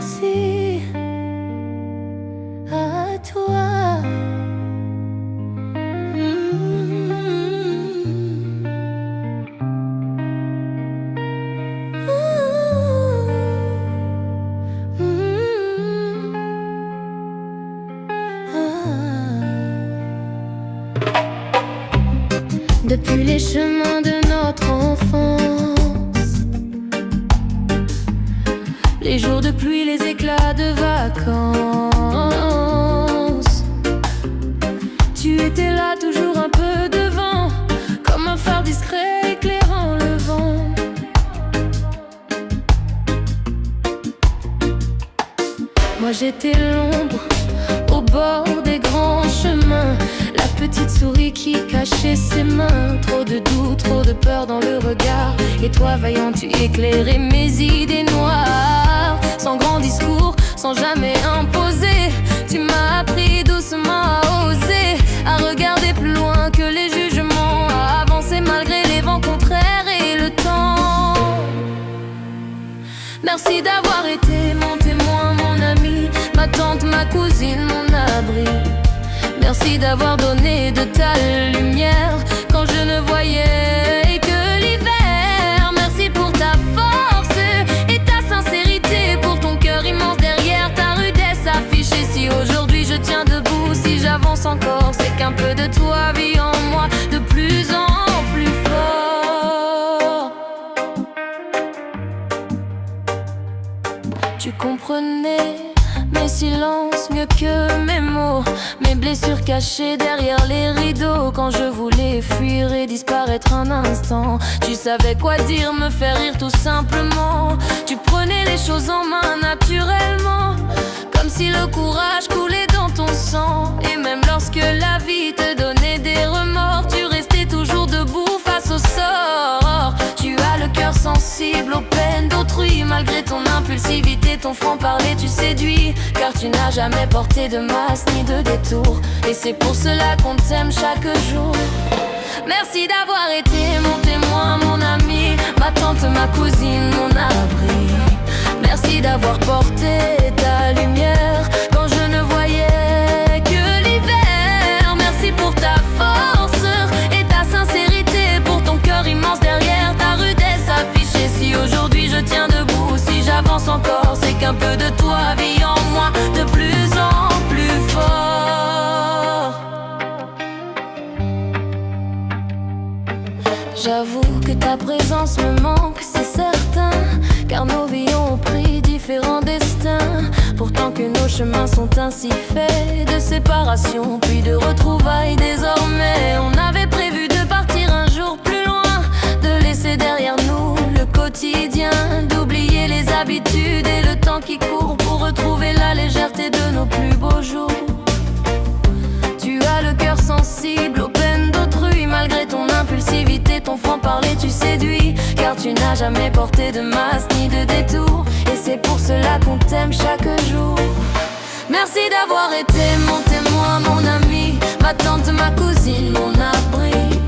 merci à toi. Depuis les chemins de notre enfance, les jours de pluie, les éclats de vacances, tu étais là toujours un peu devant, comme un phare discret éclairant le vent. Moi j'étais l'ombre au bord des grands chemins, la petite souris qui cachait ses mains. Trop de doutes, trop de peur dans le regard. Et toi vaillant, tu éclairais mes idées noires. Sans grand discours, sans jamais imposer, tu m'as appris doucement à oser, à regarder plus loin que les jugements, à avancer malgré les vents contraires et le temps. Merci d'avoir été mon témoin, mon ami, ma tante, ma cousine, mon abri. Merci d'avoir donné de ta lumière quand je ne voyais que l'hiver. Merci pour ta force et ta sincérité, pour ton cœur immense derrière ta rudesse affichée. Si aujourd'hui je tiens debout, si j'avance encore, c'est qu'un peu de toi vit en moi de plus en plus fort. Tu comprenais mes silences mieux que mes mots, mes blessures cachées derrière les rideaux. Quand je voulais fuir et disparaître un instant, tu savais quoi dire, me faire rire tout simplement. Tu prenais les choses en main naturellement, comme si le courage coulait dans ton sang. Et même lorsque la vie te donnait des remords, tu restais toujours debout face au sort. Tu as le cœur sensible aux peines d'autrui, malgré ton impulsivité, ton franc-parler tu séduis. Car tu n'as jamais porté de masque ni de détour, et c'est pour cela qu'on t'aime chaque jour. Merci d'avoir été mon témoin, mon ami, ma tante, ma cousine, mon abri. Merci d'avoir porté ta lumière quand je ne voyais que l'hiver. Merci pour ta force et ta sincérité, pour ton cœur immense derrière ta rudesse affichée. Si aujourd'hui je tiens debout, si j'avance encore, c'est qu'un peu de toi vit en moi de plus en plus fort. J'avoue que ta présence me manque, c'est certain, car nos vies ont pris différents destins. Pourtant que nos chemins sont ainsi faits, de séparation puis de retrouvailles désormais. On avait prévu de partir un jour plus loin, de laisser derrière nous le quotidien, d'oublier les habitudes et le temps qui court, pour retrouver la légèreté de nos plus beaux jours. Tu as le cœur sensible aux peines d'autrui, malgré ton impulsivité, ton franc-parler tu séduis. Car tu n'as jamais porté de masque ni de détour, et c'est pour cela qu'on t'aime chaque jour. Merci d'avoir été mon témoin, mon ami, ma tante, ma cousine, mon abri.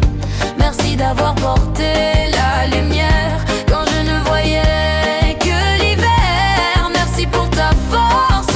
Merci d'avoir porté la lumière quand je ne voyais que l'hiver. Merci pour ta force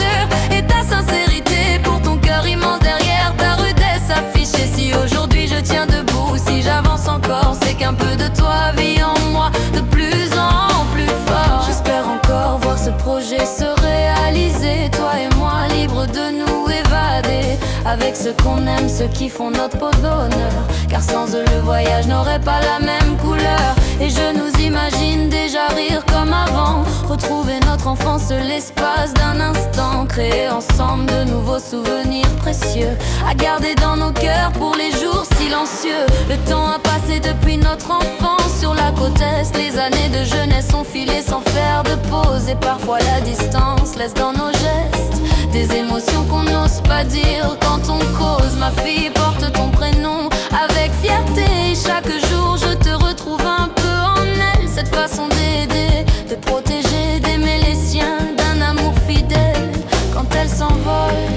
et ta sincérité, pour ton cœur immense derrière ta rudesse affichée. Si aujourd'hui je tiens debout, si j'avance encore, c'est qu'un peu de toi vit en moi de plus en plus fort. J'espère encore voir ce projet se réaliser, toi et moi libres de nous évader, avec ceux qu'on aime, ceux qui font notre peau d'honneur. Car sans eux le voyage n'aurait pas la même couleur. Et je nous imagine déjà rire comme avant, retrouver notre enfance l'espace d'un instant, créer ensemble de nouveaux souvenirs précieux, à garder dans nos cœurs pour les jours silencieux. Le temps a passé depuis notre enfance sur la côte est, les années de jeunesse ont filé sans faire de pause. Et parfois la distance laisse dans nos gestes des émotions qu'on n'ose pas dire quand on cause. Ma fille, porte ton prénom avec fierté, chaque jour je te retrouve un peu en elle. Cette façon d'aider, de protéger, d'aimer les siens, d'un amour fidèle. Quand elle s'envole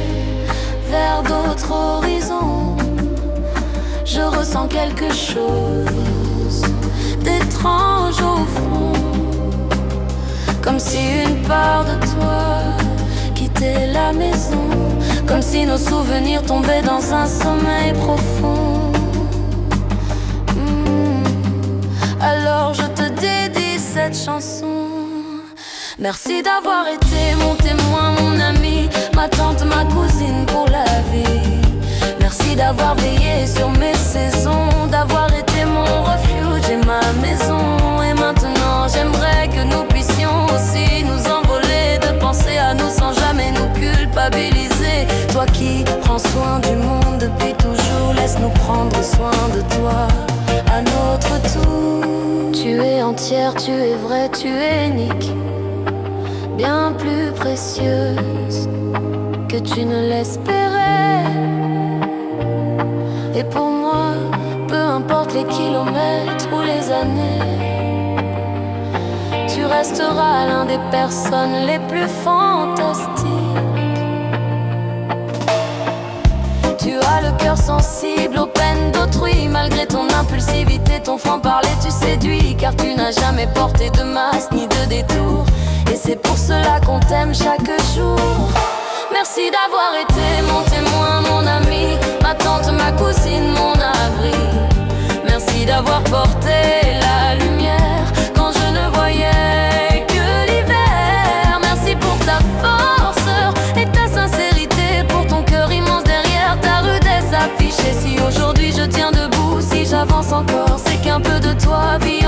vers d'autres horizons, je ressens quelque chose d'étrange au fond, comme si une part de toi quitté la maison, comme si nos souvenirs tombaient dans un sommeil profond. Alors je te dédie cette chanson. Merci d'avoir été mon témoin, mon ami, ma tante, ma cousine pour la vie. Merci d'avoir veillé sur mes saisons, d'avoir été mon refuge et ma maison. Et maintenant j'aimerais que nous puissions aussi nous envoler, de penser à nous sans jamais nous culpabiliser. Toi qui prends soin du monde depuis toujours, laisse-nous prendre soin de toi à notre tour. Tu es entière, tu es vraie, tu es unique, bien plus précieuse que tu ne l'espérais. Et pour moi, peu importe les kilomètres ou les années, tu resteras l'un des personnes les plus fantastiques. Tu as le cœur sensible aux peines d'autrui, malgré ton impulsivité, ton franc-parler tu séduis, car tu n'as jamais porté de masque ni de détour. Et c'est pour cela qu'on t'aime chaque jour. Merci d'avoir été mon témoin, mon ami, ma tante, ma cousine, mon abri. Merci d'avoir porté la lumière quand je ne voyais que l'hiver. Merci pour ta force et ta sincérité, pour ton cœur immense derrière ta rudesse affichée. Si aujourd'hui je tiens debout, si j'avance encore, c'est qu'un peu de toi vit